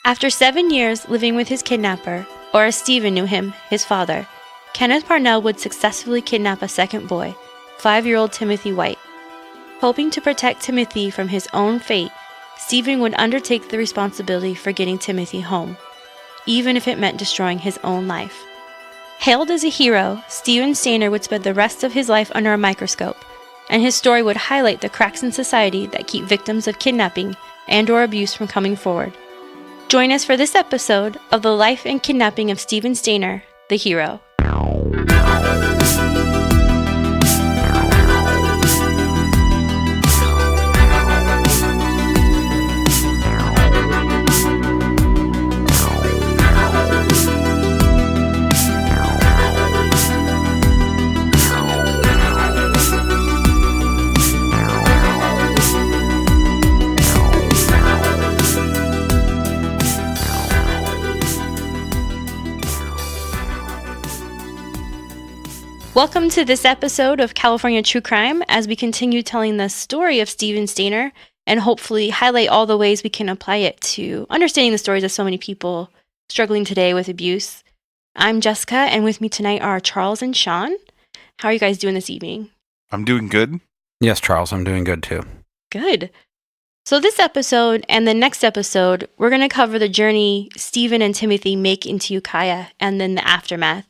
After 7 years living with his kidnapper, or as Stephen knew him, his father, Kenneth Parnell would successfully kidnap a second boy, 5-year-old Timothy White. Hoping to protect Timothy from his own fate, Stephen would undertake the responsibility for getting Timothy home, even if it meant destroying his own life. Hailed as a hero, Stephen Stayner would spend the rest of his life under a microscope, and his story would highlight the cracks in society that keep victims of kidnapping and/or abuse from coming forward. Join us for this episode of The Life and Kidnapping of Stephen Stayner, the Hero. Welcome to this episode of California True Crime as we continue telling the story of Stephen Stayner and hopefully highlight all the ways we can apply it to understanding the stories of so many people struggling today with abuse. I'm Jessica, and with me tonight are Charles and Sean. How are you guys doing this evening? I'm doing good. Yes, Charles, I'm doing good too. Good. So this episode and the next episode, we're going to cover the journey Stephen and Timothy make into Ukiah and then the aftermath.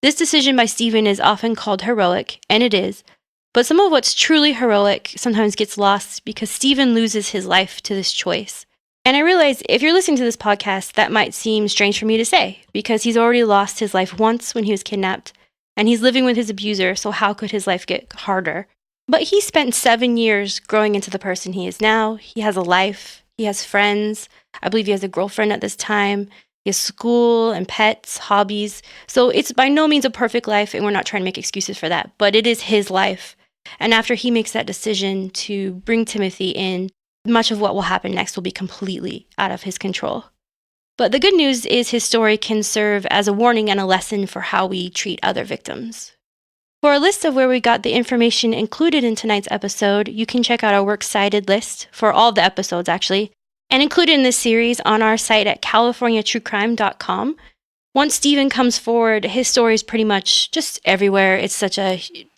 This decision by Stephen is often called heroic, and it is, but some of what's truly heroic sometimes gets lost because Stephen loses his life to this choice. And I realize if you're listening to this podcast, that might seem strange for me to say, because he's already lost his life once when he was kidnapped, and he's living with his abuser, so how could his life get harder? But he spent 7 years growing into the person he is now. He has a life, he has friends, I believe he has a girlfriend at this time. He has school and pets, hobbies. So it's by no means a perfect life, and we're not trying to make excuses for that, but it is his life. And after he makes that decision to bring Timothy in, much of what will happen next will be completely out of his control. But the good news is his story can serve as a warning and a lesson for how we treat other victims. For a list of where we got the information included in tonight's episode, you can check out our works cited list for all the episodes, actually, and included in this series on our site at californiatruecrime.com. Once Stephen comes forward, his story is pretty much just everywhere. It's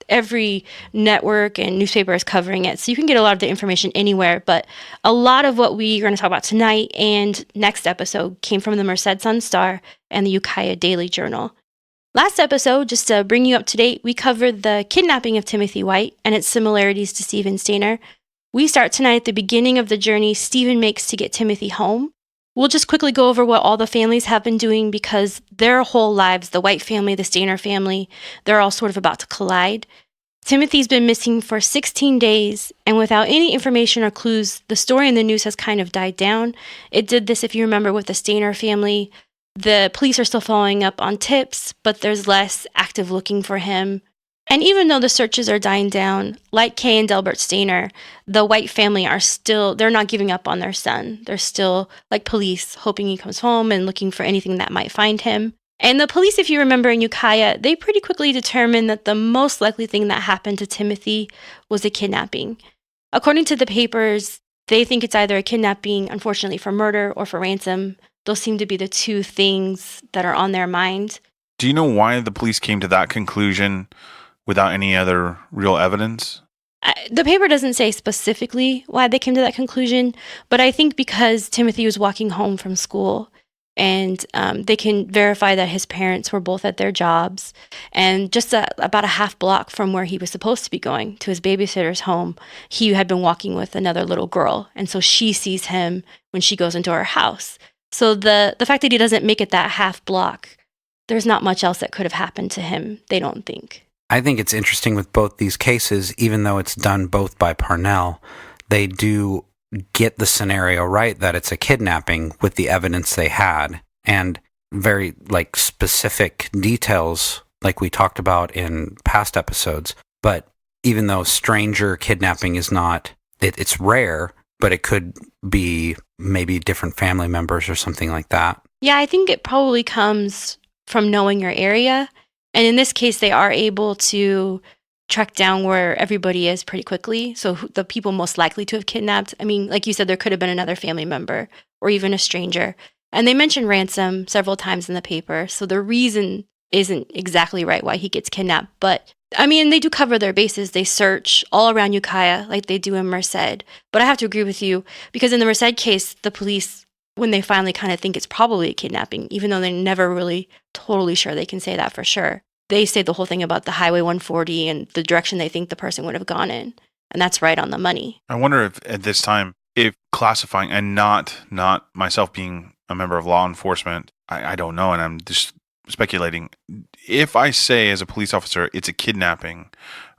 every network and newspaper is covering it, so you can get a lot of the information anywhere, but a lot of what we are going to talk about tonight and next episode came from the Merced Sun-Star and the Ukiah Daily Journal. Last episode, just to bring you up to date, we covered the kidnapping of Timothy White and its similarities to Stephen Stayner. We start tonight at the beginning of the journey Stephen makes to get Timothy home. We'll just quickly go over what all the families have been doing because their whole lives, the White family, the Stayner family, they're all sort of about to collide. Timothy's been missing for 16 days, and without any information or clues, the story in the news has kind of died down. It did this, if you remember, with the Stayner family. The police are still following up on tips, but there's less active looking for him. And even though the searches are dying down, like Kay and Delbert Stayner, the White family they're not giving up on their son. They're still, like police, hoping he comes home and looking for anything that might find him. And the police, if you remember in Ukiah, they pretty quickly determined that the most likely thing that happened to Timothy was a kidnapping. According to the papers, they think it's either a kidnapping, unfortunately, for murder or for ransom. Those seem to be the two things that are on their mind. Do you know why the police came to that conclusion without any other real evidence? The paper doesn't say specifically why they came to that conclusion, but I think because Timothy was walking home from school and they can verify that his parents were both at their jobs, and just about a half block from where he was supposed to be going to his babysitter's home, he had been walking with another little girl, and so she sees him when she goes into her house. So the fact that he doesn't make it that half block, there's not much else that could have happened to him, they don't think. I think it's interesting with both these cases, even though it's done both by Parnell, they do get the scenario right that it's a kidnapping with the evidence they had and very specific details like we talked about in past episodes. But even though stranger kidnapping is not, it's rare, but it could be maybe different family members or something like that. Yeah, I think it probably comes from knowing your area. And in this case, they are able to track down where everybody is pretty quickly. So the people most likely to have kidnapped, I mean, like you said, there could have been another family member or even a stranger. And they mention ransom several times in the paper, so the reason isn't exactly right why he gets kidnapped. But, I mean, they do cover their bases. They search all around Ukiah like they do in Merced. But I have to agree with you, because in the Merced case, the police, when they finally kind of think it's probably a kidnapping, even though they're never really totally sure they can say that for sure, they say the whole thing about the Highway 140 and the direction they think the person would have gone in. And that's right on the money. I wonder if at this time, if classifying, and not myself being a member of law enforcement, I don't know, and I'm just speculating. If I say as a police officer it's a kidnapping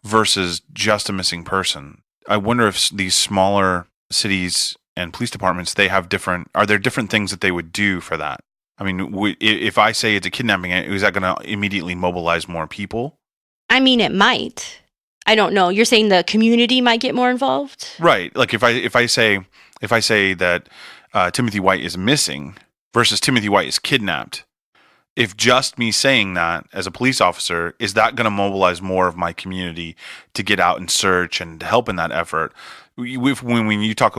versus just a missing person, I wonder if these smaller cities and police departments, are there different things that they would do for that? I mean, if I say it's a kidnapping, is that going to immediately mobilize more people? I mean, it might. I don't know. You're saying the community might get more involved? Right. Like if I say that Timothy White is missing versus Timothy White is kidnapped, if just me saying that as a police officer, is that going to mobilize more of my community to get out and search and help in that effort? When we've talked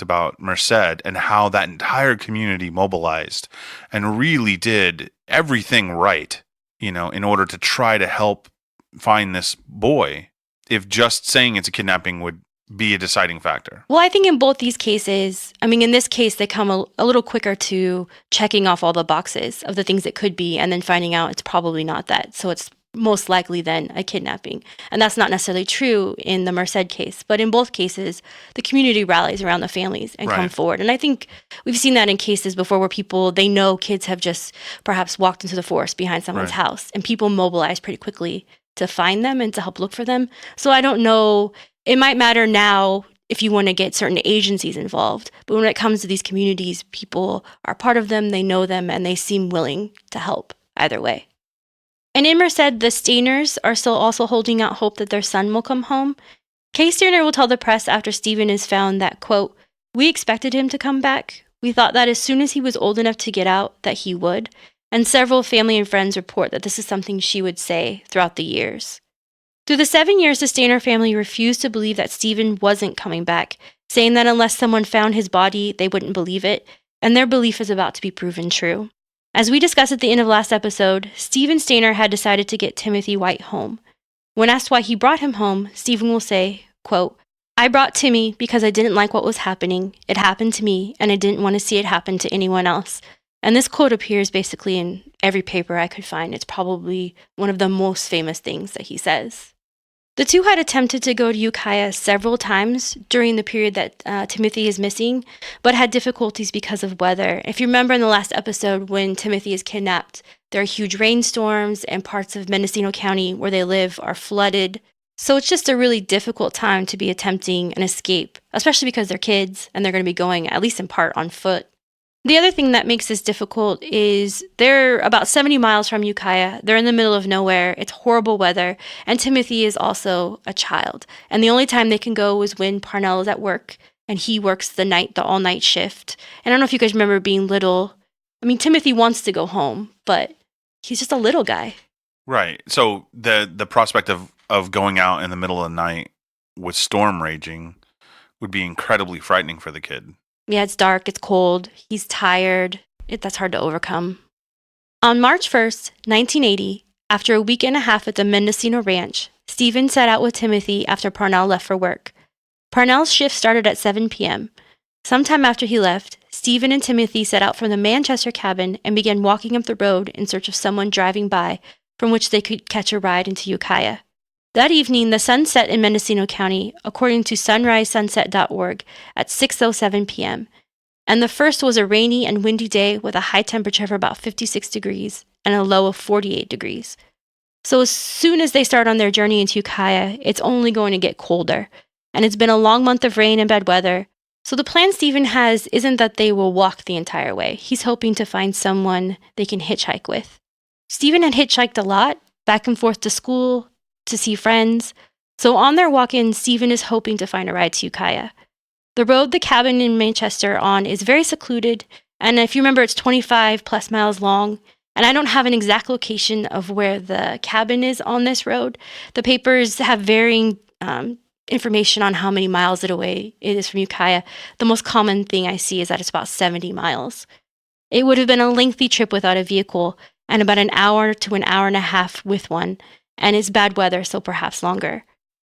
about Merced and how that entire community mobilized and really did everything right, in order to try to help find this boy, if just saying it's a kidnapping would be a deciding factor. Well, I think in both these cases, I mean, in this case, they come a little quicker to checking off all the boxes of the things it could be and then finding out it's probably not that. So it's most likely then a kidnapping. And that's not necessarily true in the Merced case. But in both cases, the community rallies around the families and come forward. And I think we've seen that in cases before where they know kids have just perhaps walked into the forest behind someone's house, and people mobilize pretty quickly to find them and to help look for them. So I don't know. It might matter now if you want to get certain agencies involved. But when it comes to these communities, people are part of them, they know them, and they seem willing to help either way. And in Merced, the Stayners are still also holding out hope that their son will come home. Kay Stayner will tell the press after Stephen is found that, quote, "We expected him to come back. We thought that as soon as he was old enough to get out, that he would." And several family and friends report that this is something she would say throughout the years. Through the 7 years, the Stayner family refused to believe that Stephen wasn't coming back, saying that unless someone found his body, they wouldn't believe it, and their belief is about to be proven true. As we discussed at the end of last episode, Stephen Stayner had decided to get Timothy White home. When asked why he brought him home, Stephen will say, quote, "I brought Timmy because I didn't like what was happening. It happened to me, and I didn't want to see it happen to anyone else." And this quote appears basically in every paper I could find. It's probably one of the most famous things that he says. The two had attempted to go to Ukiah several times during the period that Timothy is missing, but had difficulties because of weather. If you remember in the last episode when Timothy is kidnapped, there are huge rainstorms and parts of Mendocino County where they live are flooded. So it's just a really difficult time to be attempting an escape, especially because they're kids and they're going to be going, at least in part, on foot. The other thing that makes this difficult is they're about 70 miles from Ukiah. They're in the middle of nowhere. It's horrible weather. And Timothy is also a child. And the only time they can go is when Parnell is at work and he works the all-night shift. And I don't know if you guys remember being little. I mean, Timothy wants to go home, but he's just a little guy. Right. So the prospect of going out in the middle of the night with storm raging would be incredibly frightening for the kid. Yeah, it's dark, it's cold, he's tired. That's hard to overcome. On March 1st, 1980, after a week and a half at the Mendocino Ranch, Stephen set out with Timothy after Parnell left for work. Parnell's shift started at 7 p.m. Sometime after he left, Stephen and Timothy set out from the Manchester cabin and began walking up the road in search of someone driving by from which they could catch a ride into Ukiah. That evening, the sun set in Mendocino County, according to sunrisesunset.org, at 6:07 p.m. And the first was a rainy and windy day with a high temperature of about 56 degrees and a low of 48 degrees. So as soon as they start on their journey into Ukiah, it's only going to get colder. And it's been a long month of rain and bad weather. So the plan Stephen has isn't that they will walk the entire way. He's hoping to find someone they can hitchhike with. Stephen had hitchhiked a lot, back and forth to school, to see friends. So on their walk-in, Stephen is hoping to find a ride to Ukiah. The road the cabin in Manchester on is very secluded, and if you remember, it's 25 plus miles long, and I don't have an exact location of where the cabin is on this road. The papers have varying information on how many miles away it is from Ukiah. The most common thing I see is that it's about 70 miles. It would have been a lengthy trip without a vehicle, and about an hour to an hour and a half with one, and it's bad weather, so perhaps longer.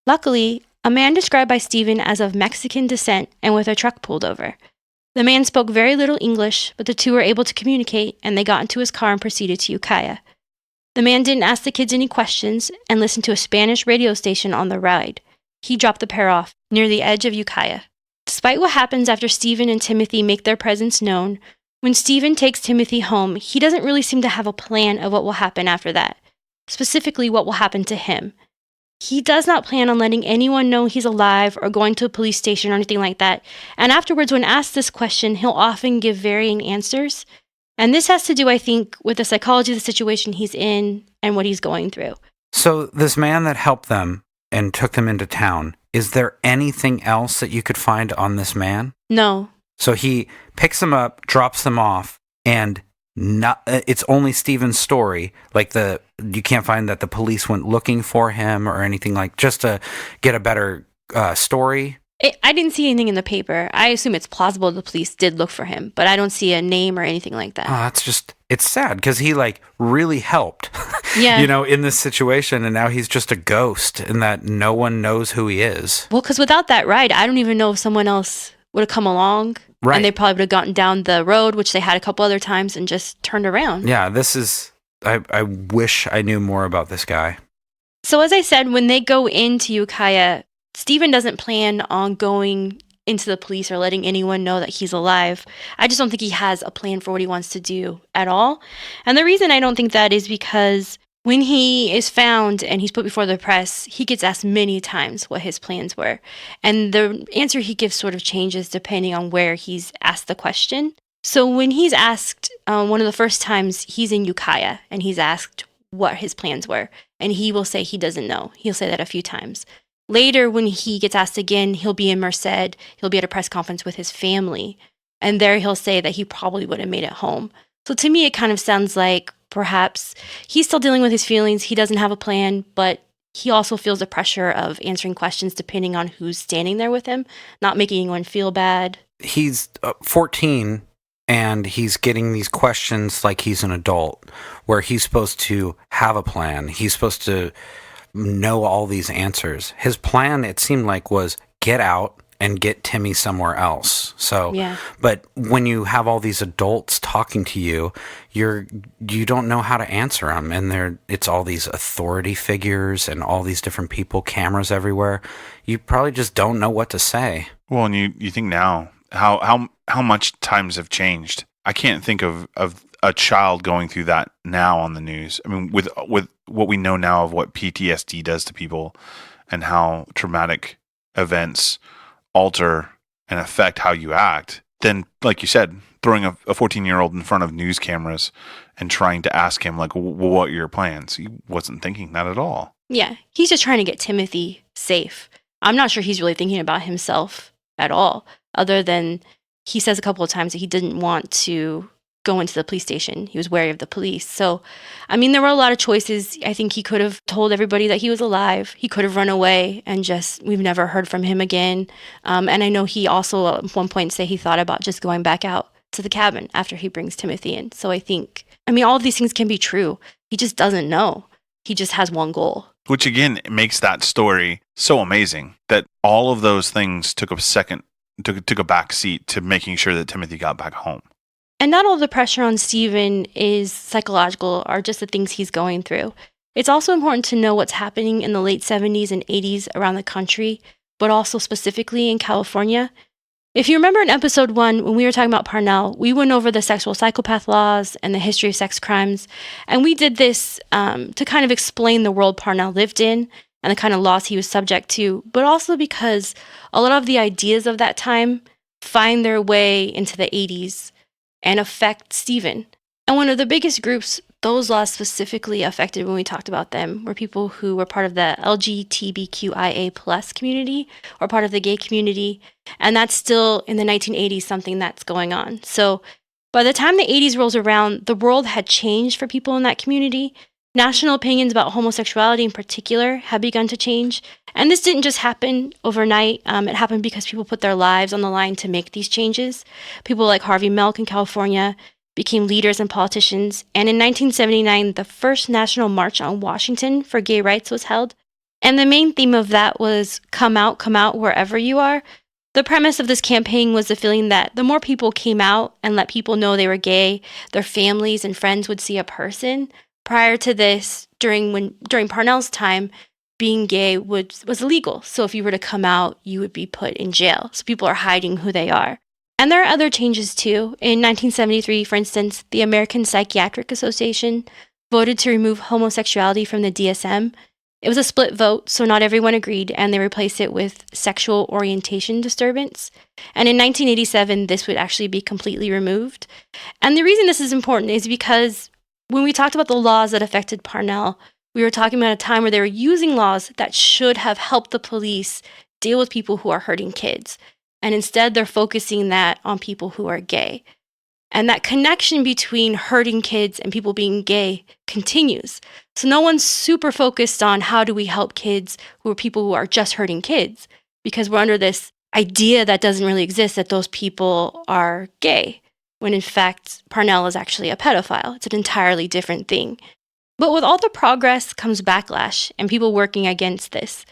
Luckily, a man described by Stephen as of Mexican descent and with a truck pulled over. The man spoke very little English, but the two were able to communicate, and they got into his car and proceeded to Ukiah. The man didn't ask the kids any questions and listened to a Spanish radio station on the ride. He dropped the pair off near the edge of Ukiah. Despite what happens after Stephen and Timothy make their presence known, when Stephen takes Timothy home, he doesn't really seem to have a plan of what will happen after that, specifically what will happen to him. He does not plan on letting anyone know he's alive or going to a police station or anything like that, and afterwards when asked this question, he'll often give varying answers. And this has to do, I think, with the psychology of the situation he's in and what he's going through. So this man that helped them and took them into town, is there anything else that you could find on this man? No. So he picks them up, drops them off, and it's only Stephen's story. Like you can't find that the police went looking for him or anything, like just to get a better story. I didn't see anything in the paper. I assume it's plausible the police did look for him, but I don't see a name or anything like that. It's sad because he really helped, yeah. In this situation, and now he's just a ghost and that no one knows who he is. Well, because without that ride, I don't even know if someone else would have come along. Right. And they probably would have gotten down the road, which they had a couple other times, and just turned around. Yeah, I wish I knew more about this guy. So as I said, when they go into Ukiah, Stephen doesn't plan on going into the police or letting anyone know that he's alive. I just don't think he has a plan for what he wants to do at all. And the reason I don't think that is because when he is found and he's put before the press, he gets asked many times what his plans were. And the answer he gives sort of changes depending on where he's asked the question. So when he's asked, one of the first times he's in Ukiah and he's asked what his plans were, and he will say he doesn't know. He'll say that a few times. Later, when he gets asked again, he'll be in Merced. He'll be at a press conference with his family. And there he'll say that he probably would have made it home. So to me, it kind of sounds like perhaps he's still dealing with his feelings. He doesn't have a plan, but he also feels the pressure of answering questions depending on who's standing there with him, not making anyone feel bad. He's 14, and he's getting these questions like he's an adult, where he's supposed to have a plan. He's supposed to know all these answers. His plan, it seemed like, was get out and get Timmy somewhere else. So, yeah. But when you have all these adults talking to you, you don't know how to answer them, and it's all these authority figures and all these different people, cameras everywhere. You probably just don't know what to say. Well, and you think now how much times have changed. I can't think of a child going through that now on the news. I mean, with what we know now of what PTSD does to people and how traumatic events alter and affect how you act, then, like you said, throwing a 14-year-old in front of news cameras and trying to ask him, like, what are your plans? He wasn't thinking that at all. Yeah, he's just trying to get Timothy safe. I'm not sure he's really thinking about himself at all, other than he says a couple of times that he didn't want to go into the police station. He was wary of the police. So, I mean, there were a lot of choices. I think he could have told everybody that he was alive. He could have run away and we've never heard from him again. And I know he also at one point said he thought about just going back out to the cabin after he brings Timothy in. So all of these things can be true. He just doesn't know. He just has one goal. Which again makes that story so amazing that all of those things took a back seat to making sure that Timothy got back home. And not all the pressure on Stephen is psychological or just the things he's going through. It's also important to know what's happening in the late 70s and 80s around the country, but also specifically in California. If you remember in episode 1, when we were talking about Parnell, we went over the sexual psychopath laws and the history of sex crimes. And we did this to kind of explain the world Parnell lived in and the kind of laws he was subject to, but also because a lot of the ideas of that time find their way into the 80s and affect Stephen. And one of the biggest groups those laws specifically affected when we talked about them were people who were part of the LGBTQIA plus community or part of the gay community. And that's still in the 1980s something that's going on. So by the time the 80s rolls around, the world had changed for people in that community. National opinions about homosexuality in particular had begun to change. And this didn't just happen overnight. It happened because people put their lives on the line to make these changes. People like Harvey Milk in California, became leaders and politicians. And in 1979, the first National March on Washington for gay rights was held. And the main theme of that was come out wherever you are. The premise of this campaign was the feeling that the more people came out and let people know they were gay, their families and friends would see a person. Prior to this, during Parnell's time, being gay was illegal. So if you were to come out, you would be put in jail. So people are hiding who they are. And there are other changes too. In 1973, for instance, the American Psychiatric Association voted to remove homosexuality from the DSM. It was a split vote, so not everyone agreed, and they replaced it with sexual orientation disturbance. And in 1987, this would actually be completely removed. And the reason this is important is because when we talked about the laws that affected Parnell, we were talking about a time where they were using laws that should have helped the police deal with people who are hurting kids. And instead, they're focusing that on people who are gay. And that connection between hurting kids and people being gay continues. So no one's super focused on how do we help kids who are people who are just hurting kids, because we're under this idea that doesn't really exist, that those people are gay, when in fact, Parnell is actually a pedophile. It's an entirely different thing. But with all the progress comes backlash and people working against this.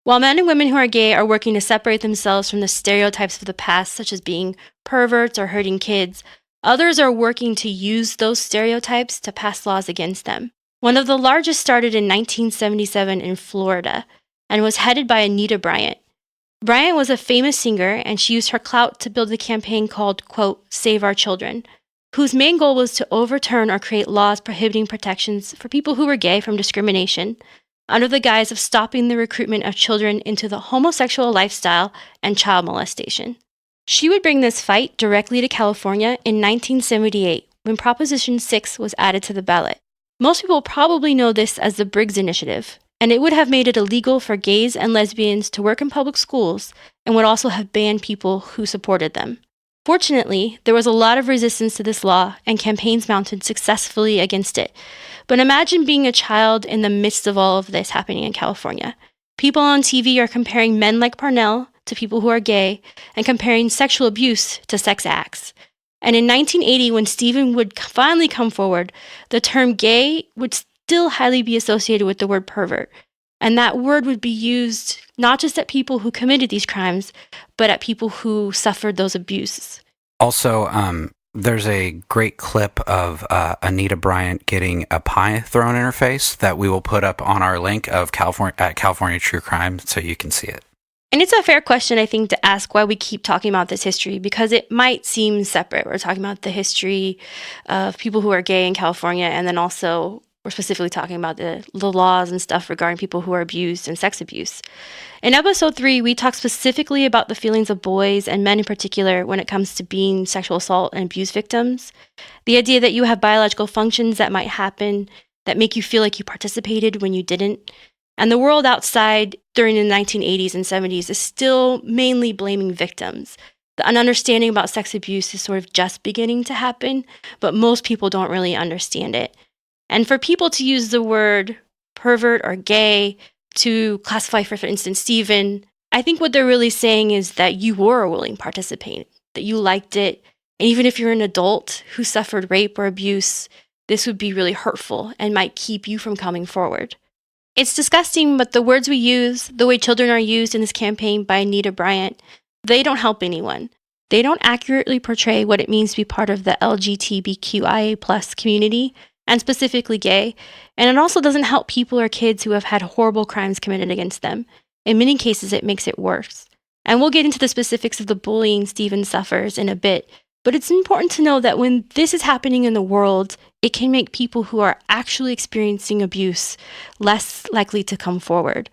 While men and women who are gay are working to separate themselves from the stereotypes of the past, such as being perverts or hurting kids, others are working to use those stereotypes to pass laws against them. One of the largest started in 1977 in Florida and was headed by Anita Bryant. Bryant was a famous singer, and she used her clout to build a campaign called, quote, Save Our Children, whose main goal was to overturn or create laws prohibiting protections for people who were gay from discrimination, under the guise of stopping the recruitment of children into the homosexual lifestyle and child molestation. She would bring this fight directly to California in 1978, when Proposition 6 was added to the ballot. Most people probably know this as the Briggs Initiative, and it would have made it illegal for gays and lesbians to work in public schools and would also have banned people who supported them. Fortunately, there was a lot of resistance to this law, and campaigns mounted successfully against it. But imagine being a child in the midst of all of this happening in California. People on TV are comparing men like Parnell to people who are gay, and comparing sexual abuse to sex acts. And in 1980, when Stephen would finally come forward, the term gay would still highly be associated with the word pervert. And that word would be used not just at people who committed these crimes, but at people who suffered those abuses. Also, there's a great clip of Anita Bryant getting a pie thrown in her face that we will put up on our link of California True Crime so you can see it. And it's a fair question, I think, to ask why we keep talking about this history, because it might seem separate. We're talking about the history of people who are gay in California, and then also we're specifically talking about the laws and stuff regarding people who are abused and sex abuse. In episode 3, we talk specifically about the feelings of boys and men in particular when it comes to being sexual assault and abuse victims. The idea that you have biological functions that might happen that make you feel like you participated when you didn't. And the world outside during the 1980s and 70s is still mainly blaming victims. An understanding about sex abuse is sort of just beginning to happen, but most people don't really understand it. And for people to use the word pervert or gay to classify, for instance, Stephen, I think what they're really saying is that you were a willing participant, that you liked it. And even if you're an adult who suffered rape or abuse, this would be really hurtful and might keep you from coming forward. It's disgusting, but the words we use, the way children are used in this campaign by Anita Bryant, they don't help anyone. They don't accurately portray what it means to be part of the LGBTQIA+ community, and specifically gay, and it also doesn't help people or kids who have had horrible crimes committed against them. In many cases, it makes it worse. And we'll get into the specifics of the bullying Stephen suffers in a bit, but it's important to know that when this is happening in the world, it can make people who are actually experiencing abuse less likely to come forward.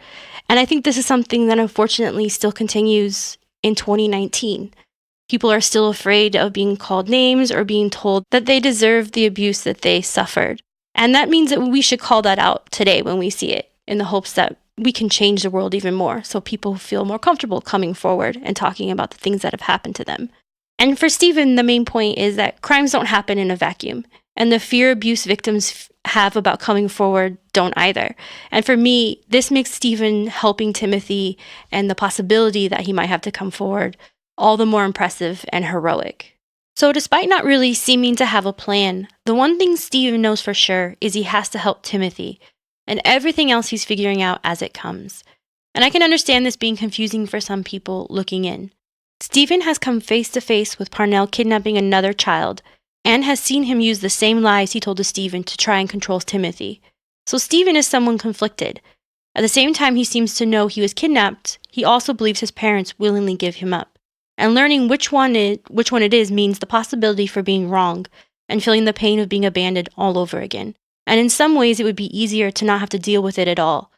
And I think this is something that unfortunately still continues in 2019. People are still afraid of being called names or being told that they deserve the abuse that they suffered. And that means that we should call that out today when we see it, in the hopes that we can change the world even more so people feel more comfortable coming forward and talking about the things that have happened to them. And for Stephen, the main point is that crimes don't happen in a vacuum, and the fear abuse victims have about coming forward don't either. And for me, this makes Stephen helping Timothy and the possibility that he might have to come forward all the more impressive and heroic. So despite not really seeming to have a plan, the one thing Stephen knows for sure is he has to help Timothy, and everything else he's figuring out as it comes. And I can understand this being confusing for some people looking in. Stephen has come face to face with Parnell kidnapping another child, and has seen him use the same lies he told to Stephen to try and control Timothy. So Stephen is someone conflicted. At the same time he seems to know he was kidnapped, he also believes his parents willingly give him up. And learning which one it is means the possibility for being wrong and feeling the pain of being abandoned all over again. And in some ways it would be easier to not have to deal with it at all.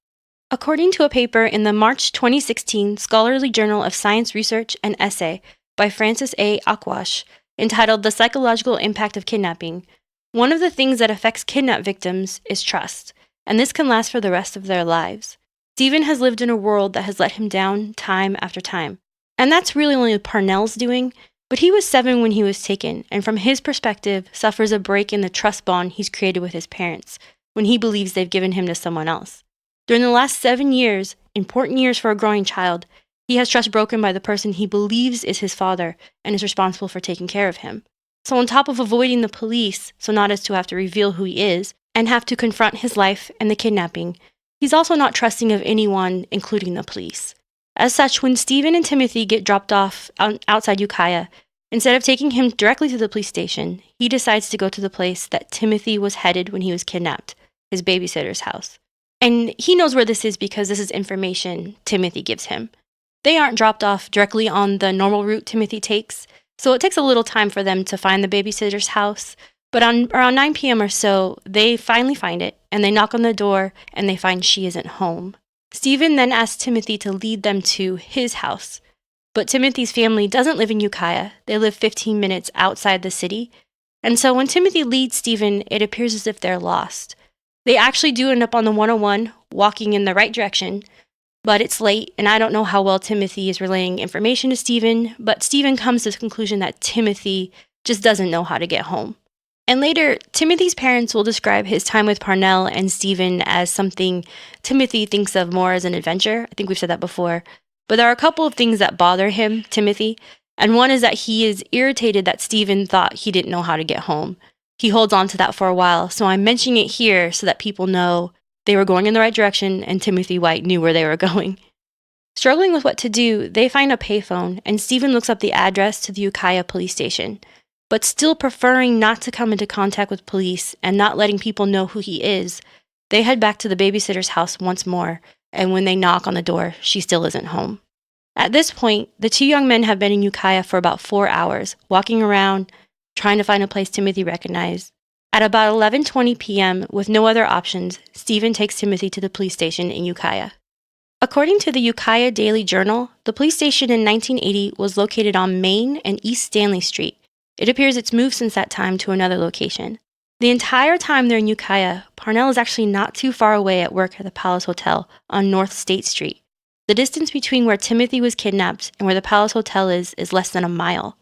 According to a paper in the March 2016 Scholarly Journal of Science Research and Essay by Francis A. Akwash, entitled The Psychological Impact of Kidnapping, one of the things that affects kidnap victims is trust, and this can last for the rest of their lives. Stephen has lived in a world that has let him down time after time. And that's really only Parnell's doing, but he was 7 when he was taken, and from his perspective, suffers a break in the trust bond he's created with his parents, when he believes they've given him to someone else. During the last 7 years, important years for a growing child, he has trust broken by the person he believes is his father and is responsible for taking care of him. So on top of avoiding the police, so not as to have to reveal who he is, and have to confront his life and the kidnapping, he's also not trusting of anyone, including the police. As such, when Stephen and Timothy get dropped off outside Ukiah, instead of taking him directly to the police station, he decides to go to the place that Timothy was headed when he was kidnapped, his babysitter's house. And he knows where this is because this is information Timothy gives him. They aren't dropped off directly on the normal route Timothy takes, so it takes a little time for them to find the babysitter's house, but around 9 p.m. or so, they finally find it, and they knock on the door, and they find she isn't home. Stephen then asks Timothy to lead them to his house, but Timothy's family doesn't live in Ukiah. They live 15 minutes outside the city, and so when Timothy leads Stephen, it appears as if they're lost. They actually do end up on the 101, walking in the right direction, but it's late, and I don't know how well Timothy is relaying information to Stephen, but Stephen comes to the conclusion that Timothy just doesn't know how to get home. And later, Timothy's parents will describe his time with Parnell and Stephen as something Timothy thinks of more as an adventure. I think we've said that before. But there are a couple of things that bother him, Timothy, and one is that he is irritated that Stephen thought he didn't know how to get home. He holds on to that for a while, so I'm mentioning it here so that people know they were going in the right direction and Timothy White knew where they were going. Struggling with what to do, they find a payphone, and Stephen looks up the address to the Ukiah police station. But still preferring not to come into contact with police and not letting people know who he is, they head back to the babysitter's house once more, and when they knock on the door, she still isn't home. At this point, the 2 young men have been in Ukiah for about 4 hours, walking around, trying to find a place Timothy recognized. At about 11:20 p.m., with no other options, Stephen takes Timothy to the police station in Ukiah. According to the Ukiah Daily Journal, the police station in 1980 was located on Main and East Stanley Street. It appears it's moved since that time to another location. The entire time they're in Ukiah, Parnell is actually not too far away at work at the Palace Hotel on North State Street. The distance between where Timothy was kidnapped and where the Palace Hotel is less than a mile.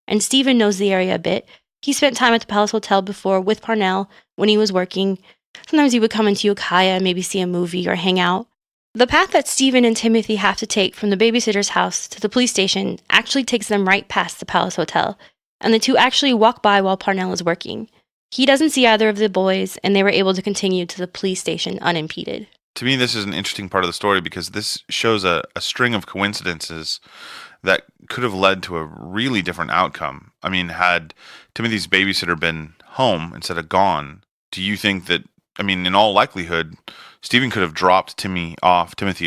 And Stephen knows the area a bit. He spent time at the Palace Hotel before with Parnell when he was working. Sometimes he would come into Ukiah and maybe see a movie or hang out. The path that Stephen and Timothy have to take from the babysitter's house to the police station actually takes them right past the Palace Hotel, and the two actually walk by while Parnell is working. He doesn't see either of the boys, and they were able to continue to the police station unimpeded. To me, this is an interesting part of the story because this shows a string of coincidences that could have led to a really different outcome. I mean, had Timothy's babysitter been home instead of gone, do you think that, I mean, in all likelihood, Stephen could have dropped Timothy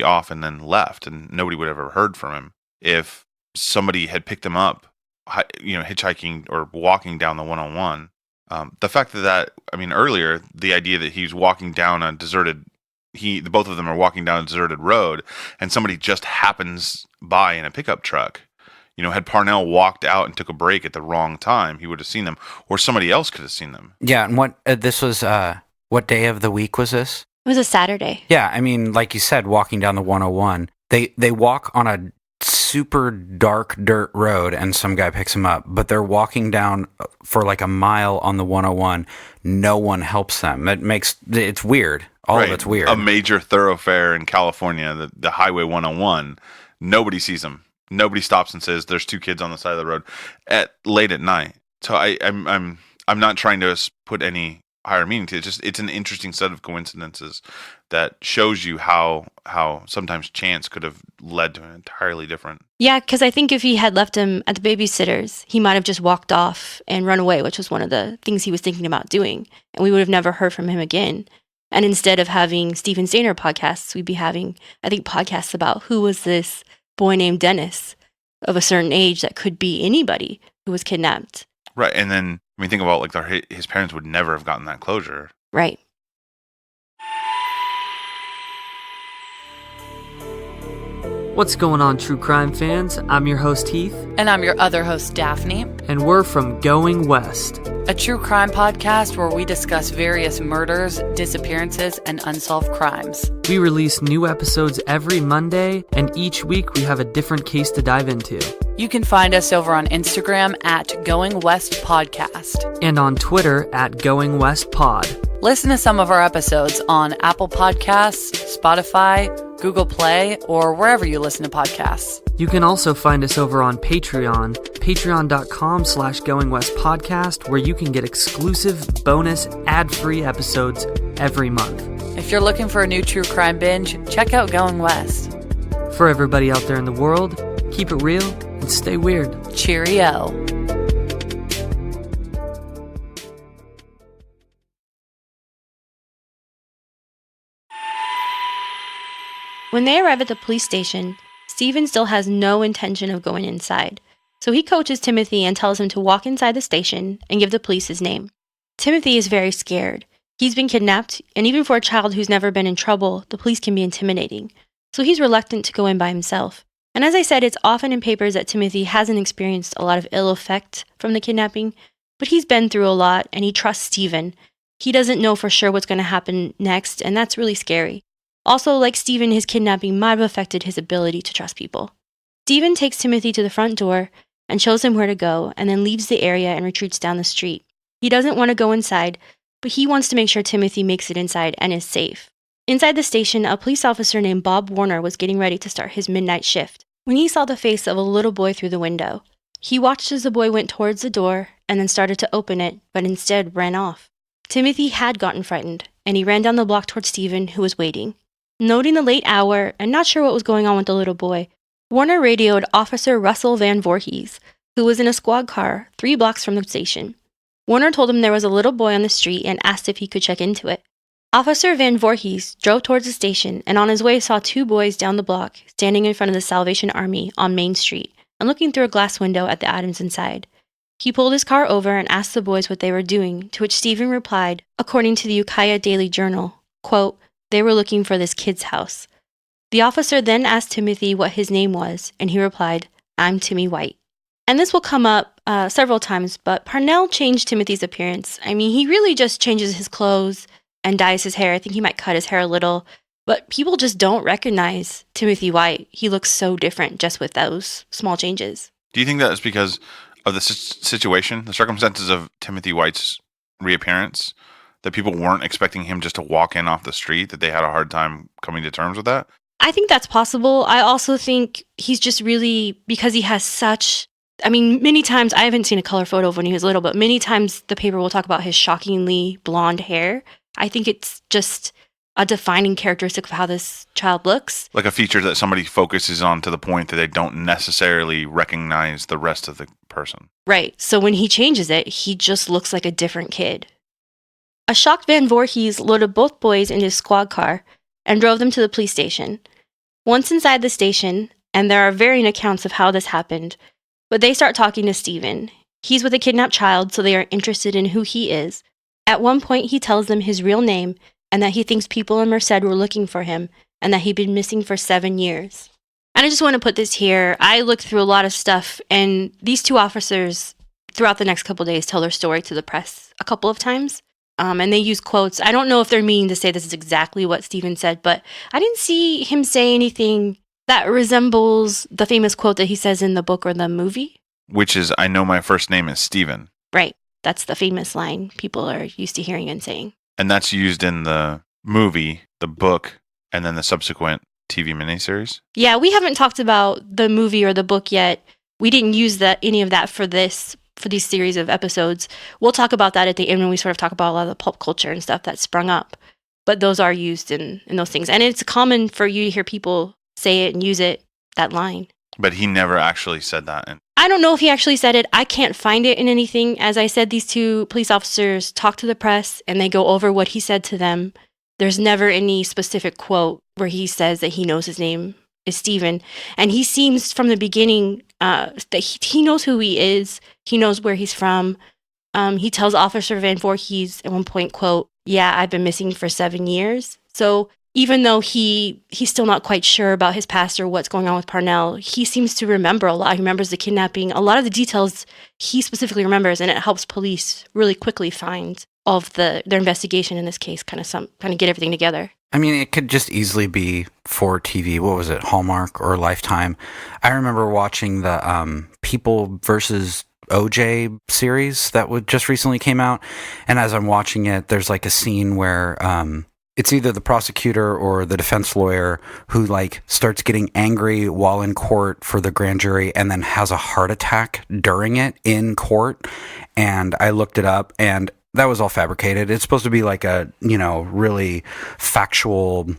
off and then left, and nobody would have ever heard from him if somebody had picked him up, hitchhiking or walking down the 101. The fact that, earlier, the idea that he's walking down a deserted, both of them are walking down a deserted road, and somebody just happens by in a pickup truck. Had Parnell walked out and took a break at the wrong time, he would have seen them, or somebody else could have seen them. Yeah, and what day of the week was this? It was a Saturday. Yeah, like you said, walking down the 101, they walk on a super dark dirt road and some guy picks them up, but they're walking down for like a mile on the 101. No one helps them. It's weird. All of it's weird. A major thoroughfare in California, the Highway 101, nobody sees them. Nobody stops and says, there's 2 kids on the side of the road late at night. So I'm not trying to put any higher meaning to it. It's an interesting set of coincidences that shows you how sometimes chance could have led to an entirely different. Yeah, because I think if he had left him at the babysitter's, he might have just walked off and run away, which was one of the things he was thinking about doing, and we would have never heard from him again. And instead of having Stephen Stayner podcasts, we'd be having, I think, podcasts about who was this boy named Dennis of a certain age that could be anybody who was kidnapped. Right, and then think about like his parents would never have gotten that closure. Right. What's going on, true crime fans? I'm your host, Heath. And I'm your other host, Daphne. And we're from Going West, a true crime podcast where we discuss various murders, disappearances, and unsolved crimes. We release new episodes every Monday, and each week we have a different case to dive into. You can find us over on Instagram at Going West Podcast. And on Twitter at Going West Pod. Listen to some of our episodes on Apple Podcasts, Spotify, Google Play, or wherever you listen to podcasts. You can also find us over on Patreon, patreon.com/goingwestpodcast, where you can get exclusive, bonus, ad-free episodes every month. If you're looking for a new true crime binge, check out Going West. For everybody out there in the world, keep it real and stay weird. Cheerio. When they arrive at the police station, Stephen still has no intention of going inside, so he coaches Timothy and tells him to walk inside the station and give the police his name. Timothy is very scared. He's been kidnapped, and even for a child who's never been in trouble, the police can be intimidating, so he's reluctant to go in by himself. And as I said, it's often in papers that Timothy hasn't experienced a lot of ill effect from the kidnapping, but he's been through a lot, and he trusts Stephen. He doesn't know for sure what's going to happen next, and that's really scary. Also, like Stephen, his kidnapping might have affected his ability to trust people. Stephen takes Timothy to the front door and shows him where to go, and then leaves the area and retreats down the street. He doesn't want to go inside, but he wants to make sure Timothy makes it inside and is safe. Inside the station, a police officer named Bob Warner was getting ready to start his midnight shift when he saw the face of a little boy through the window. He watched as the boy went towards the door and then started to open it, but instead ran off. Timothy had gotten frightened, and he ran down the block towards Stephen, who was waiting. Noting the late hour and not sure what was going on with the little boy, Warner radioed Officer Russell Van Voorhees, who was in a squad car 3 blocks from the station. Warner told him there was a little boy on the street and asked if he could check into it. Officer Van Voorhees drove towards the station and on his way saw 2 boys down the block standing in front of the Salvation Army on Main Street and looking through a glass window at the items inside. He pulled his car over and asked the boys what they were doing, to which Stephen replied, according to the Ukiah Daily Journal, quote, "They were looking for this kid's house." The officer then asked Timothy what his name was, and he replied, "I'm Timmy White." And this will come up several times, but Parnell changed Timothy's appearance. I mean, he really just changes his clothes and dyes his hair. I think he might cut his hair a little, but people just don't recognize Timothy White. He looks so different just with those small changes. Do you think that is because of the situation, the circumstances of Timothy White's reappearance? That people weren't expecting him just to walk in off the street, that they had a hard time coming to terms with that? I think that's possible. I also think he's just really, because he has such, many times, I haven't seen a color photo of when he was little, but many times the paper will talk about his shockingly blonde hair. I think it's just a defining characteristic of how this child looks. Like a feature that somebody focuses on to the point that they don't necessarily recognize the rest of the person. Right. So when he changes it, he just looks like a different kid. A shocked Van Voorhees loaded both boys into his squad car and drove them to the police station. Once inside the station, and there are varying accounts of how this happened, but they start talking to Stephen. He's with a kidnapped child, so they are interested in who he is. At one point, he tells them his real name and that he thinks people in Merced were looking for him and that he'd been missing for 7 years. And I just want to put this here. I looked through a lot of stuff, and these 2 officers, throughout the next couple of days, tell their story to the press a couple of times. And they use quotes. I don't know if they're meaning to say this is exactly what Stephen said, but I didn't see him say anything that resembles the famous quote that he says in the book or the movie. Which is, "I know my first name is Stephen." Right. That's the famous line people are used to hearing and saying. And that's used in the movie, the book, and then the subsequent TV miniseries. Yeah, we haven't talked about the movie or the book yet. We didn't use any of that for this for these series of episodes. We'll talk about that at the end when we sort of talk about a lot of the pulp culture and stuff that sprung up. But those are used in those things. And it's common for you to hear people say it and use it, that line. But he never actually said that. And I don't know if he actually said it. I can't find it in anything. As I said, these two police officers talk to the press and they go over what he said to them. There's never any specific quote where he says that he knows his name is Stephen. And he seems from the beginning that he knows who he is. He knows where he's from. He tells Officer Van Voorhees at one point, quote, "Yeah, I've been missing for 7 years." So even though he's still not quite sure about his past or what's going on with Parnell, he seems to remember a lot. He remembers the kidnapping. A lot of the details he specifically remembers, and it helps police really quickly find all of their investigation in this case, kind of get everything together. I mean, it could just easily be for TV. What was it, Hallmark or Lifetime? I remember watching the People versus OJ series that just recently came out, and as I'm watching it, there's like a scene where it's either the prosecutor or the defense lawyer who like starts getting angry while in court for the grand jury and then has a heart attack during it in court. And I looked it up and that was all fabricated. It's supposed to be like a, really factual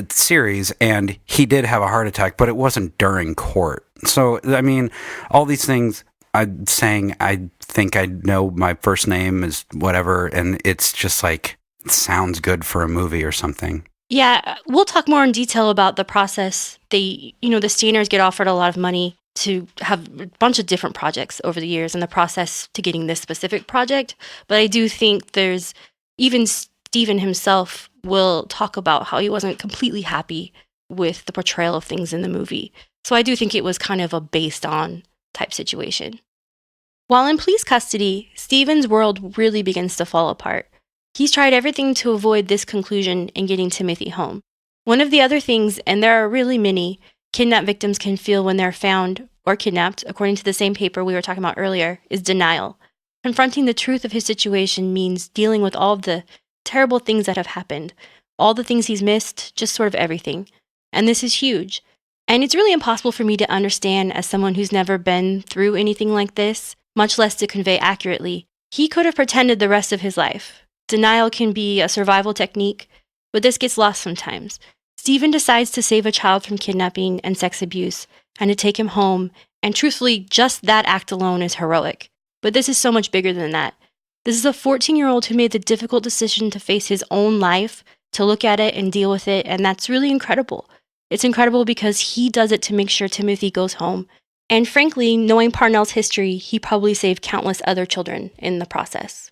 series, and he did have a heart attack, but it wasn't during court. So, I mean, all these things I'm saying, I think I know my first name is whatever, and it's just like, it sounds good for a movie or something. Yeah, we'll talk more in detail about the process. The Stayners get offered a lot of money to have a bunch of different projects over the years and the process to getting this specific project. But I do think there's, even Stephen himself will talk about how he wasn't completely happy with the portrayal of things in the movie. So I do think it was kind of a based on type situation. While in police custody, Stephen's world really begins to fall apart. He's tried everything to avoid this conclusion in getting Timothy home. One of the other things, and there are really many, kidnapped victims can feel when they're found or kidnapped, according to the same paper we were talking about earlier, is denial. Confronting the truth of his situation means dealing with all of the terrible things that have happened, all the things he's missed, just sort of everything. And this is huge. And it's really impossible for me to understand as someone who's never been through anything like this, much less to convey accurately. He could have pretended the rest of his life. Denial can be a survival technique, but this gets lost sometimes. Stephen decides to save a child from kidnapping and sex abuse and to take him home, and truthfully, just that act alone is heroic. But this is so much bigger than that. This is a 14-year-old who made the difficult decision to face his own life, to look at it and deal with it, and that's really incredible. It's incredible because he does it to make sure Timothy goes home. And frankly, knowing Parnell's history, he probably saved countless other children in the process.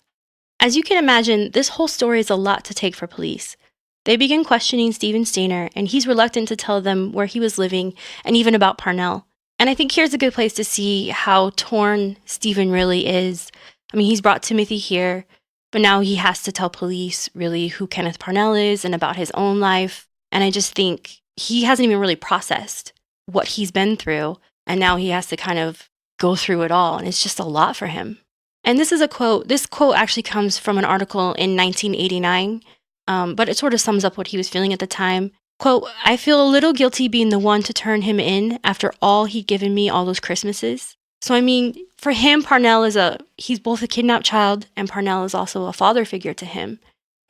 As you can imagine, this whole story is a lot to take for police. They begin questioning Stephen Stayner, and he's reluctant to tell them where he was living and even about Parnell. And I think here's a good place to see how torn Stephen really is. I mean, he's brought Timothy here, but now he has to tell police really who Kenneth Parnell is and about his own life. And I just think he hasn't even really processed what he's been through, and now he has to kind of go through it all, and it's just a lot for him. And this is a quote. This quote actually comes from an article in 1989, but it sort of sums up what he was feeling at the time. Quote, "I feel a little guilty being the one to turn him in after all he'd given me all those Christmases." So, I mean, for him, Parnell he's both a kidnapped child, and Parnell is also a father figure to him.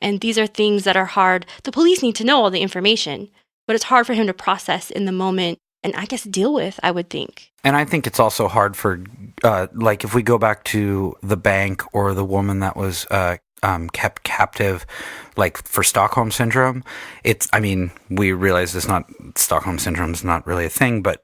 And these are things that are hard. The police need to know all the information, but it's hard for him to process in the moment and I guess deal with, I would think. And I think it's also hard for, if we go back to the bank or the woman that was kept captive, like for Stockholm Syndrome, we realize Stockholm Syndrome is not really a thing, but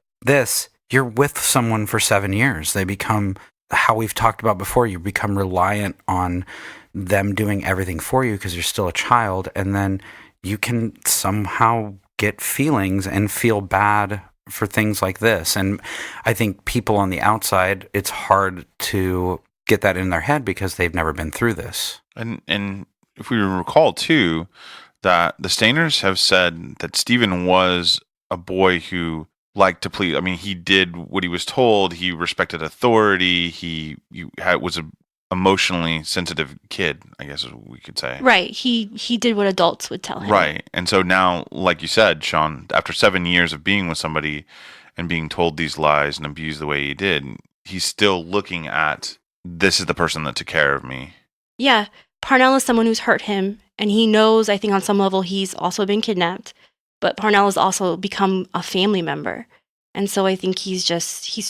you're with someone for 7 years. They become, how we've talked about before, you become reliant on them doing everything for you because you're still a child, and then you can somehow get feelings and feel bad for things like this. And I think people on the outside, it's hard to get that in their head because they've never been through this. And if we recall too, that the Stayners have said that Stephen was a boy who liked to please. I mean, he did what he was told. He respected authority. He was an emotionally sensitive kid, I guess we could say. Right. He did what adults would tell him. Right. And so now, like you said, Sean, after 7 years of being with somebody and being told these lies and abused the way he did, he's still looking at this is the person that took care of me. Yeah, Parnell is someone who's hurt him, and he knows, I think on some level, he's also been kidnapped, but Parnell has also become a family member. And so I think he's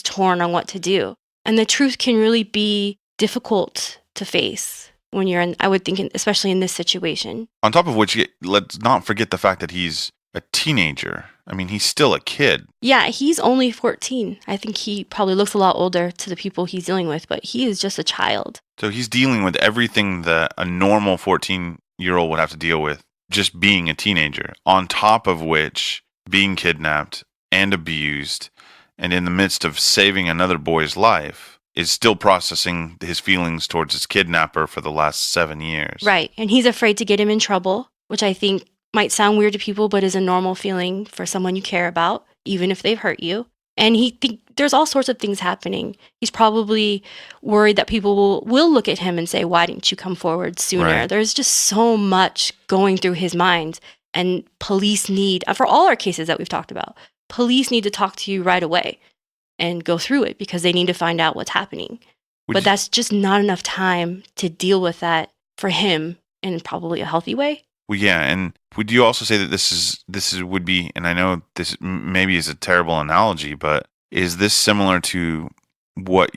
torn on what to do. And the truth can really be difficult to face when you're in, I would think, especially in this situation. On top of which, let's not forget the fact that he's a teenager. I mean, he's still a kid. Yeah, he's only 14. I think he probably looks a lot older to the people he's dealing with, but he is just a child. So he's dealing with everything that a normal 14-year-old would have to deal with, just being a teenager. On top of which, being kidnapped and abused, and in the midst of saving another boy's life, is still processing his feelings towards his kidnapper for the last 7 years. Right, and he's afraid to get him in trouble, which I think might sound weird to people, but is a normal feeling for someone you care about, even if they've hurt you. And there's all sorts of things happening. He's probably worried that people will look at him and say, why didn't you come forward sooner? Right. There's just so much going through his mind. And police need, for all our cases that we've talked about, police need to talk to you right away and go through it because they need to find out what's happening. But that's just not enough time to deal with that for him in probably a healthy way. Well, yeah, and would you also say that this would be, and I know this maybe is a terrible analogy, but is this similar to what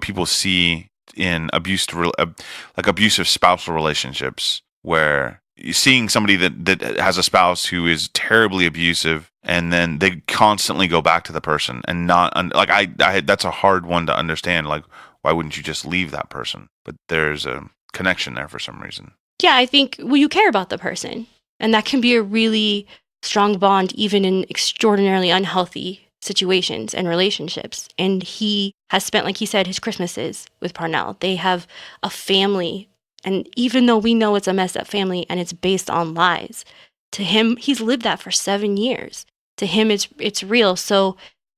people see in abusive spousal relationships, where you're seeing somebody that has a spouse who is terribly abusive, and then they constantly go back to the person and not I that's a hard one to understand. Like, why wouldn't you just leave that person? But there's a connection there for some reason. Yeah, I think, you care about the person. And that can be a really strong bond, even in extraordinarily unhealthy situations and relationships. And he has spent, like he said, his Christmases with Parnell. They have a family. And even though we know it's a messed up family and it's based on lies, to him, he's lived that for 7 years. To him, it's real. So,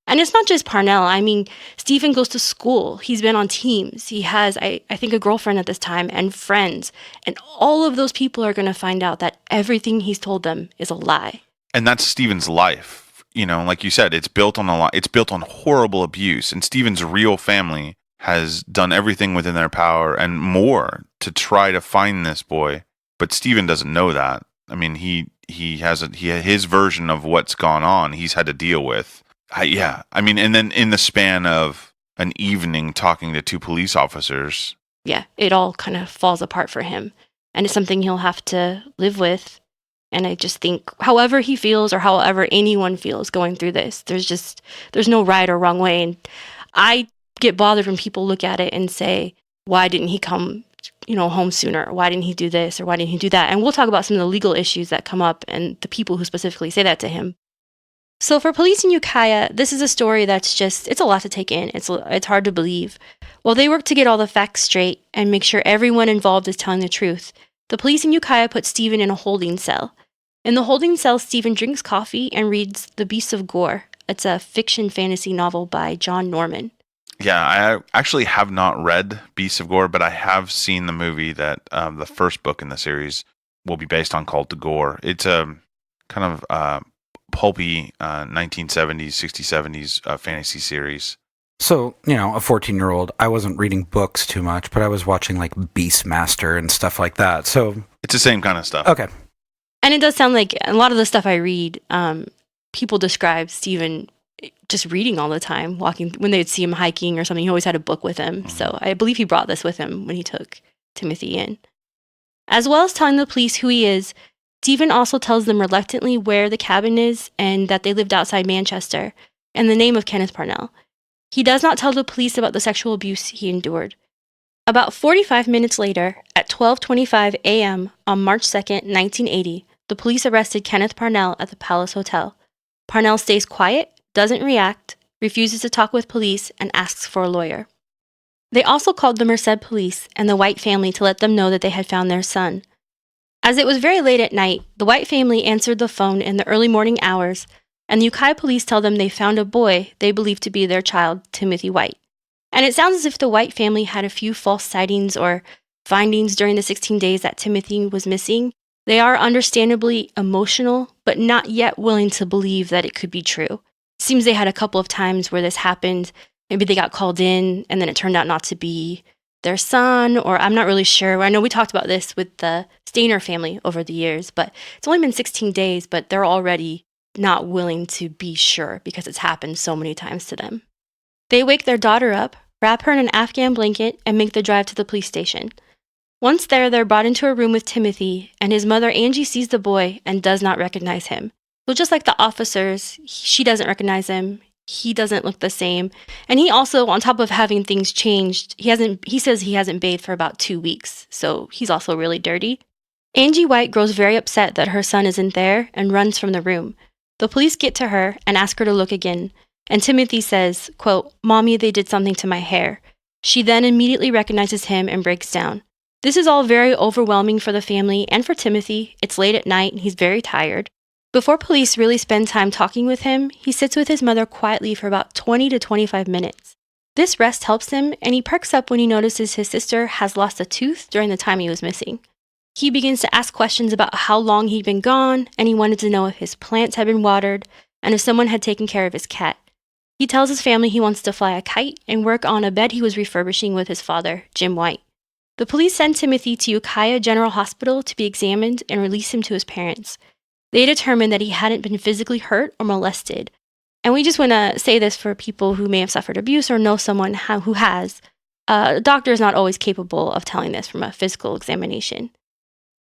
and it's not just Parnell. I mean, Stephen goes to school. He's been on teams. He has, I think, a girlfriend at this time and friends. And all of those people are going to find out that everything he's told them is a lie. And that's Stephen's life. You know, like you said, it's built on a lot. It's built on horrible abuse. And Stephen's real family has done everything within their power and more to try to find this boy. But Stephen doesn't know that. I mean, he has his version of what's gone on. He's had to deal with. Yeah. I mean, and then in the span of an evening talking to 2 police officers. Yeah, it all kind of falls apart for him. And it's something he'll have to live with. And I just think however he feels or however anyone feels going through this, there's no right or wrong way. And I get bothered when people look at it and say, why didn't he come, home sooner? Why didn't he do this? Or why didn't he do that? And we'll talk about some of the legal issues that come up and the people who specifically say that to him. So for police in Ukiah, this is a story that's it's a lot to take in. It's hard to believe. While they work to get all the facts straight and make sure everyone involved is telling the truth, the police in Ukiah put Stephen in a holding cell. In the holding cell, Stephen drinks coffee and reads The Beasts of Gore. It's a fiction fantasy novel by John Norman. Yeah, I actually have not read Beasts of Gore, but I have seen the movie that the first book in the series will be based on, called The Gore. It's a kind of pulpy 1970s, 60s, 70s fantasy series. So, a 14-year-old, I wasn't reading books too much, but I was watching like Beastmaster and stuff like that. So it's the same kind of stuff. Okay. And it does sound like a lot of the stuff I read, people describe Stephen just reading all the time, walking, when they'd see him hiking or something. He always had a book with him. Mm-hmm. So I believe he brought this with him when he took Timothy in. As well as telling the police who he is, Stephen also tells them reluctantly where the cabin is and that they lived outside Manchester, and the name of Kenneth Parnell. He does not tell the police about the sexual abuse he endured. About 45 minutes later, at 12:25 a.m. on March 2nd, 1980, the police arrested Kenneth Parnell at the Palace Hotel. Parnell stays quiet, doesn't react, refuses to talk with police, and asks for a lawyer. They also called the Merced police and the White family to let them know that they had found their son. As it was very late at night, the White family answered the phone in the early morning hours, and the Ukiah police tell them they found a boy they believe to be their child, Timothy White. And it sounds as if the White family had a few false sightings or findings during the 16 days that Timothy was missing. They are understandably emotional, but not yet willing to believe that it could be true. It seems they had a couple of times where this happened. Maybe they got called in, and then it turned out not to be their son, or I'm not really sure. I know we talked about this with the Stayner family over the years, but it's only been 16 days, but they're already not willing to be sure because it's happened so many times to them. They wake their daughter up, wrap her in an Afghan blanket, and make the drive to the police station. Once there, they're brought into a room with Timothy, and his mother, Angie, sees the boy and does not recognize him. So just like the officers, she doesn't recognize him. He doesn't look the same. And he also, on top of having things changed, he says he hasn't bathed for about 2 weeks, so he's also really dirty. Angie White grows very upset that her son isn't there and runs from the room. The police get to her and ask her to look again, and Timothy says, quote, "Mommy, they did something to my hair." She then immediately recognizes him and breaks down. This is all very overwhelming for the family and for Timothy. It's late at night and he's very tired. Before police really spend time talking with him, he sits with his mother quietly for about 20 to 25 minutes. This rest helps him, and he perks up when he notices his sister has lost a tooth during the time he was missing. He begins to ask questions about how long he'd been gone, and he wanted to know if his plants had been watered and if someone had taken care of his cat. He tells his family he wants to fly a kite and work on a bed he was refurbishing with his father, Jim White. The police send Timothy to Ukiah General Hospital to be examined and release him to his parents. They determined that he hadn't been physically hurt or molested. And we just want to say this for people who may have suffered abuse or know someone who has. A doctor is not always capable of telling this from a physical examination.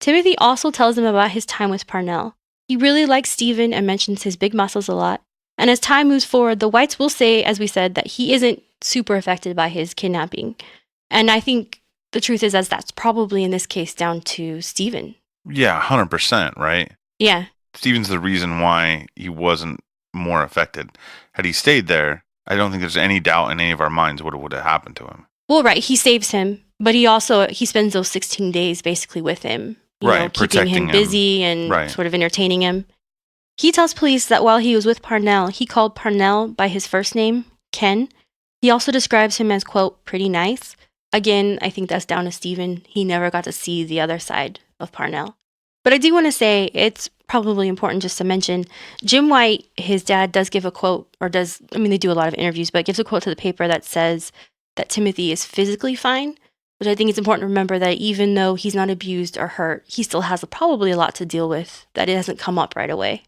Timothy also tells them about his time with Parnell. He really likes Stephen and mentions his big muscles a lot. And as time moves forward, the Whites will say, as we said, that he isn't super affected by his kidnapping. And I think the truth is, as that's probably in this case down to Stephen. Yeah, 100%, right? Yeah. Stephen's the reason why he wasn't more affected. Had he stayed there, I don't think there's any doubt in any of our minds what would have happened to him. Well, right, he saves him, but he spends those 16 days basically with him, keeping him busy and sort of entertaining him. He tells police that while he was with Parnell, he called Parnell by his first name, Ken. He also describes him as, quote, pretty nice. Again, I think that's down to Stephen. He never got to see the other side of Parnell. But I do want to say it's probably important just to mention Jim White, his dad, does give a quote, they do a lot of interviews, but gives a quote to the paper that says that Timothy is physically fine, which I think it's important to remember that even though he's not abused or hurt, he still has probably a lot to deal with, that it hasn't come up right away.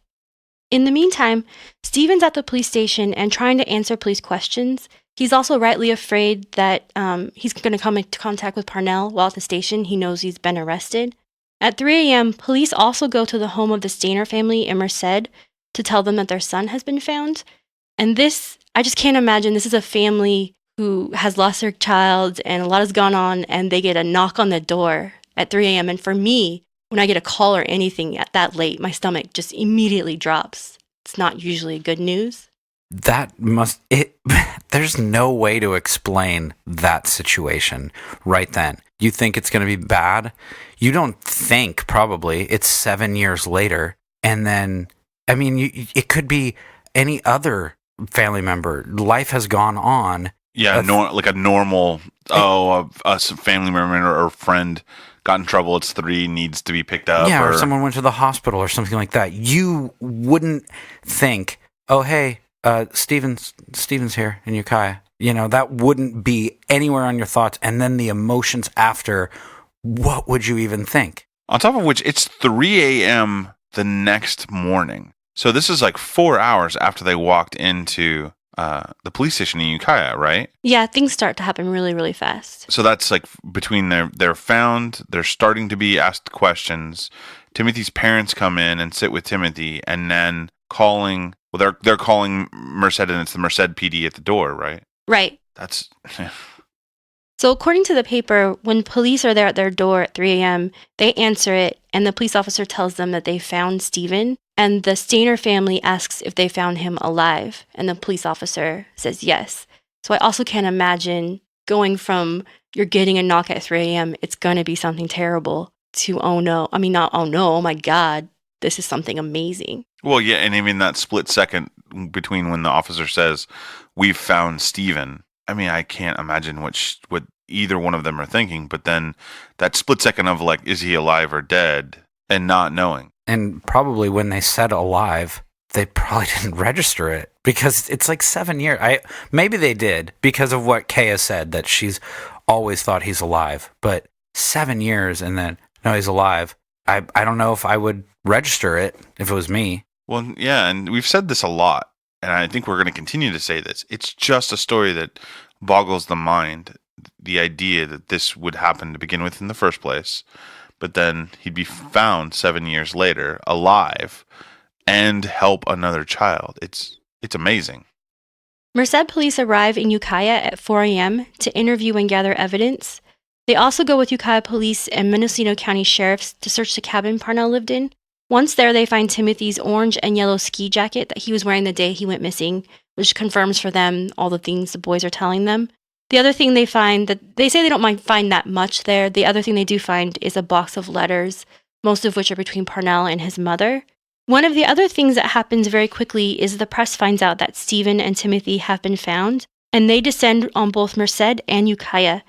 In the meantime, Stephen's at the police station and trying to answer police questions. He's also rightly afraid that he's going to come into contact with Parnell while at the station. He knows he's been arrested. At 3 a.m., police also go to the home of the Stayner family in Merced to tell them that their son has been found. And this, I just can't imagine, this is a family who has lost their child and a lot has gone on, and they get a knock on the door at 3 a.m. And for me, when I get a call or anything at that late, my stomach just immediately drops. It's not usually good news. There's no way to explain that situation right then. You think it's going to be bad. You don't think, probably, it's 7 years later. And then, it could be any other family member. Life has gone on. Yeah, like a normal, a family member or friend got in trouble. It's 3, needs to be picked up. Yeah, or someone went to the hospital or something like that. You wouldn't think, oh, hey, Stephen's here in Ukiah. That wouldn't be anywhere on your thoughts. And then the emotions after, what would you even think? On top of which, it's 3 a.m. the next morning. So this is like 4 hours after they walked into the police station in Ukiah, right? Yeah, things start to happen really, really fast. So that's like between they're found, they're starting to be asked questions. Timothy's parents come in and sit with Timothy, and then calling. Well, they're calling Merced, and it's the Merced PD at the door, right? Right. That's. So according to the paper, when police are there at their door at 3 a.m., they answer it, and the police officer tells them that they found Stephen, and the Stayner family asks if they found him alive, and the police officer says yes. So I also can't imagine going from you're getting a knock at 3 a.m., it's going to be something terrible, to oh my God, this is something amazing. Well, yeah, and even that split second between when the officer says, "We've found Stephen," I can't imagine what either one of them are thinking, but then that split second of like, is he alive or dead, and not knowing. And probably when they said alive, they probably didn't register it because it's like 7 years. Maybe they did because of what Kaya said, that she's always thought he's alive. But 7 years and then, no, he's alive. I don't know if I would register it if it was me. Well, yeah, and we've said this a lot, and I think we're going to continue to say this. It's just a story that boggles the mind, the idea that this would happen to begin with in the first place, but then he'd be found 7 years later, alive, and help another child. It's amazing. Merced police arrive in Ukiah at 4 a.m. to interview and gather evidence. They also go with Ukiah police and Mendocino County sheriffs to search the cabin Parnell lived in. Once there, they find Timothy's orange and yellow ski jacket that he was wearing the day he went missing, which confirms for them all the things the boys are telling them. The other thing they find, that they say they don't mind find that much there. The other thing they do find is a box of letters, most of which are between Parnell and his mother. One of the other things that happens very quickly is the press finds out that Stephen and Timothy have been found, and they descend on both Merced and Ukiah.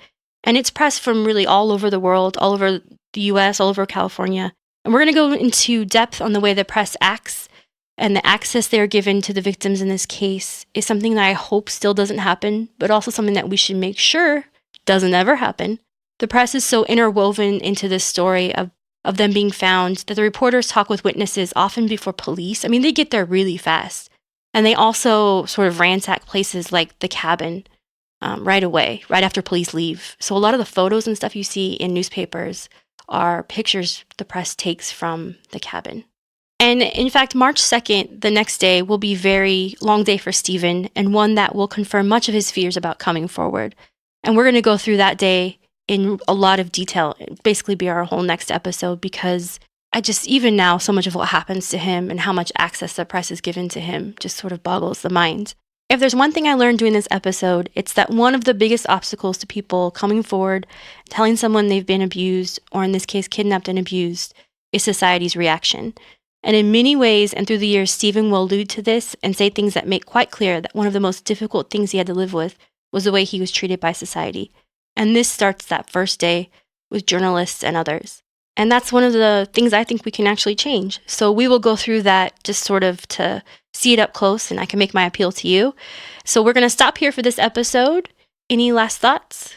And it's press from really all over the world, all over the U.S., all over California. And we're going to go into depth on the way the press acts, and the access they are given to the victims in this case is something that I hope still doesn't happen, but also something that we should make sure doesn't ever happen. The press is so interwoven into this story of them being found that the reporters talk with witnesses often before police. I mean, they get there really fast. And they also sort of ransack places like the cabin right away, right after police leave. So a lot of the photos and stuff you see in newspapers are pictures the press takes from the cabin. And in fact, March 2nd, the next day, will be a very long day for Stephen, and one that will confirm much of his fears about coming forward. And we're going to go through that day in a lot of detail. It'll basically be our whole next episode, because even now, so much of what happens to him and how much access the press is given to him just sort of boggles the mind. If there's one thing I learned doing this episode, it's that one of the biggest obstacles to people coming forward, telling someone they've been abused, or in this case, kidnapped and abused, is society's reaction. And in many ways, and through the years, Stephen will allude to this and say things that make quite clear that one of the most difficult things he had to live with was the way he was treated by society. And this starts that first day with journalists and others. And that's one of the things I think we can actually change. So we will go through that just sort of to see it up close, and I can make my appeal to you. So we're going to stop here for this episode. Any last thoughts?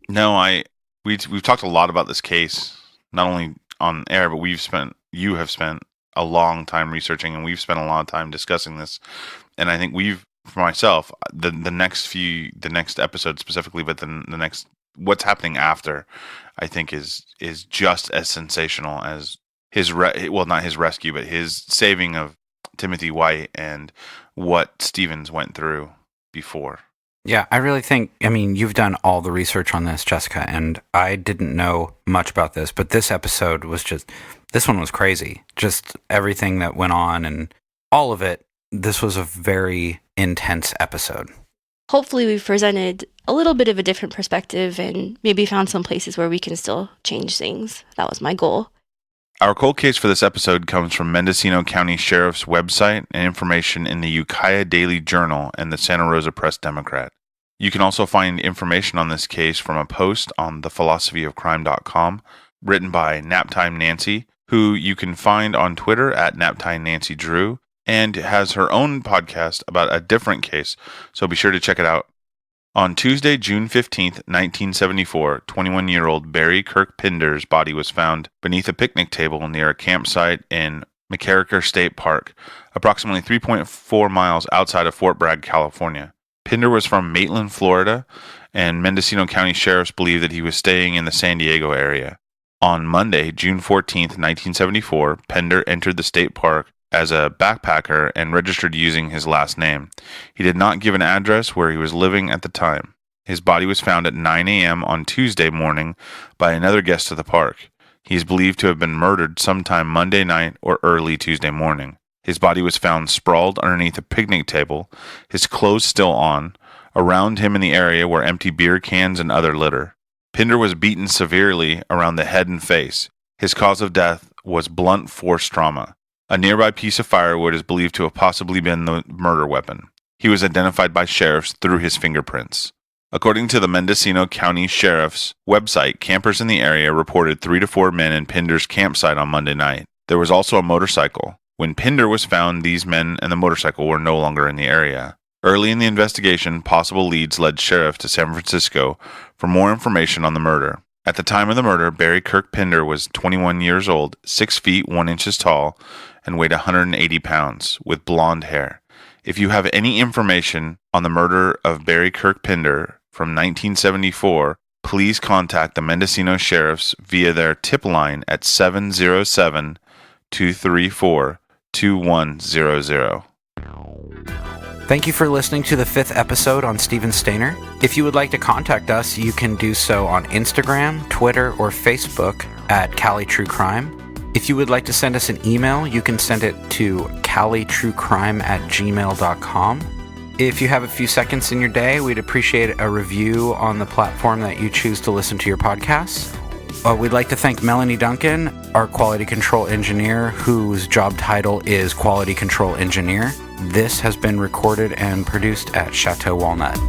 No, we've talked a lot about this case, not only on air, but you have spent a long time researching, and we've spent a lot of time discussing this. And I think for myself, the next episode specifically, but then the next, what's happening after, I think is just as sensational as not his rescue, but his saving of Timothy White and what Stevens went through before. Yeah, I really think, you've done all the research on this, Jessica, and I didn't know much about this, but this episode this one was crazy. Just everything that went on and all of it. This was a very intense episode. Hopefully we've presented a little bit of a different perspective and maybe found some places where we can still change things. That was my goal. Our cold case for this episode comes from Mendocino County Sheriff's website and information in the Ukiah Daily Journal and the Santa Rosa Press-Democrat. You can also find information on this case from a post on thephilosophyofcrime.com written by Naptime Nancy, who you can find on Twitter at NaptimeNancyDrew, and has her own podcast about a different case, so be sure to check it out. On Tuesday, June 15th, 1974, 21-year-old Barry Kirk Pender's body was found beneath a picnic table near a campsite in McCarricker State Park, approximately 3.4 miles outside of Fort Bragg, California. Pender was from Maitland, Florida, and Mendocino County sheriffs believe that he was staying in the San Diego area. On Monday, June 14th, 1974, Pender entered the state park as a backpacker and registered using his last name. He did not give an address where he was living at the time. His body was found at 9 a.m. on Tuesday morning by another guest of the park. He is believed to have been murdered sometime Monday night or early Tuesday morning. His body was found sprawled underneath a picnic table, his clothes still on. Around him in the area were empty beer cans and other litter. Pender was beaten severely around the head and face. His cause of death was blunt force trauma. A nearby piece of firewood is believed to have possibly been the murder weapon. He was identified by sheriffs through his fingerprints. According to the Mendocino County Sheriff's website, campers in the area reported 3 to 4 men in Pender's campsite on Monday night. There was also a motorcycle. When Pender was found, these men and the motorcycle were no longer in the area. Early in the investigation, possible leads led sheriff to San Francisco for more information on the murder. At the time of the murder, Barry Kirk Pender was 21 years old, 6 feet 1 inch tall, and weighed 180 pounds, with blonde hair. If you have any information on the murder of Barry Kirk Pender from 1974, please contact the Mendocino Sheriffs via their tip line at 707-234-2100. Thank you for listening to the 5th episode on Steven Stayner. If you would like to contact us, you can do so on Instagram, Twitter, or Facebook at Cali True Crime. If you would like to send us an email, you can send it to calitruecrime@gmail.com. If you have a few seconds in your day, we'd appreciate a review on the platform that you choose to listen to your podcasts. We'd like to thank Melanie Duncan, our quality control engineer, whose job title is Quality Control Engineer. This has been recorded and produced at Chateau Walnut.